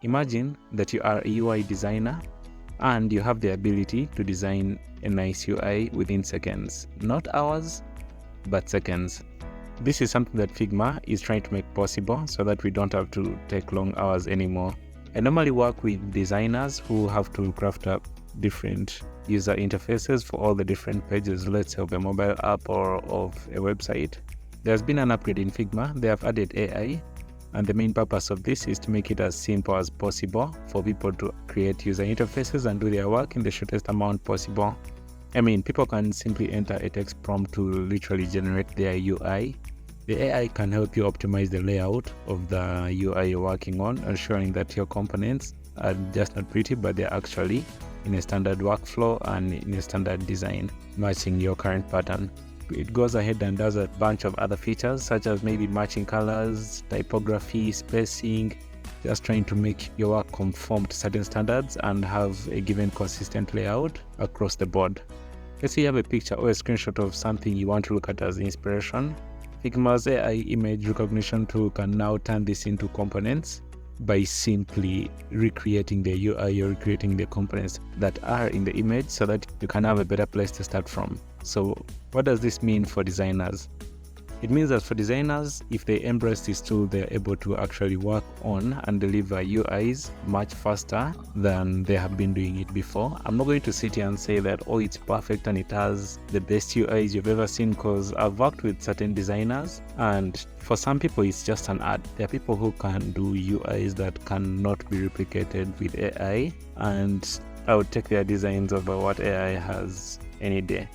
Imagine that you are a UI designer and you have the ability to design a nice UI within seconds, not hours, but seconds. This is something that Figma is trying to make possible so that we don't have to take long hours anymore. I normally work with designers who have to craft up different user interfaces for all the different pages, let's say of a mobile app or of a website. There's been an upgrade in Figma. They have added AI, and the main purpose of this is to make it as simple as possible for people to create user interfaces and do their work in the shortest amount possible. I mean, people can simply enter a text prompt to literally generate their UI. The AI can help you optimize the layout of the UI you're working on, ensuring that your components are just not pretty, but they're actually in a standard workflow and in a standard design, matching your current pattern. It goes ahead and does a bunch of other features, such as maybe matching colors, typography, spacing, just trying to make your work conform to certain standards and have a given consistent layout across the board. Let's say you have a picture or a screenshot of something you want to look at as inspiration. Figma's AI image recognition tool can now turn this into components by simply recreating the UI or recreating the components that are in the image so that you can have a better place to start from. So what does this mean for designers? It means that for designers, if they embrace this tool, they're able to actually work on and deliver UIs much faster than they have been doing it before. I'm not going to sit here and say that, oh, it's perfect and it has the best UIs you've ever seen, because I've worked with certain designers and for some people it's just an ad. There are people who can do UIs that cannot be replicated with AI, and I would take their designs over what AI has any day.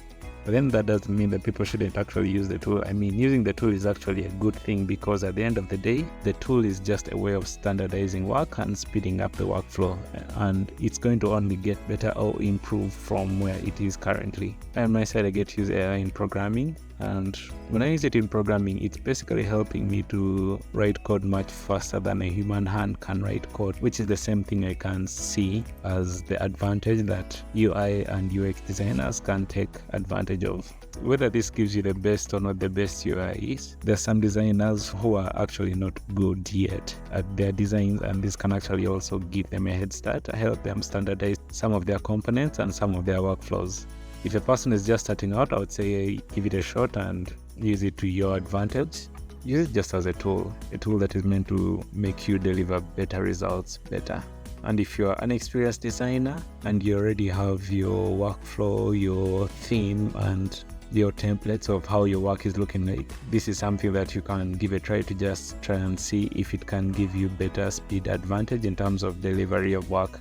But then that doesn't mean that people shouldn't actually use the tool. I mean, using the tool is actually a good thing, because at the end of the day, the tool is just a way of standardizing work and speeding up the workflow. And it's going to only get better or improve from where it is currently. On my side, I get to use AI in programming. And when I use it in programming, it's basically helping me to write code much faster than a human hand can write code, which is the same thing I can see as the advantage that UI and UX designers can take advantage of. Whether this gives you the best or not the best UI is, there are some designers who are actually not good yet at their designs, and this can actually also give them a head start, help them standardize some of their components and some of their workflows. If a person is just starting out, I would say give it a shot and use it to your advantage. Use it just as a tool that is meant to make you deliver better results better. And if you're an experienced designer and you already have your workflow, your theme, and your templates of how your work is looking like, this is something that you can give a try to just try and see if it can give you better speed advantage in terms of delivery of work.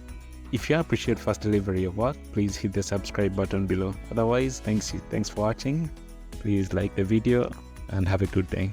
If you appreciate fast delivery of work, please hit the subscribe button below. Otherwise, thanks for watching. Please like the video and have a good day.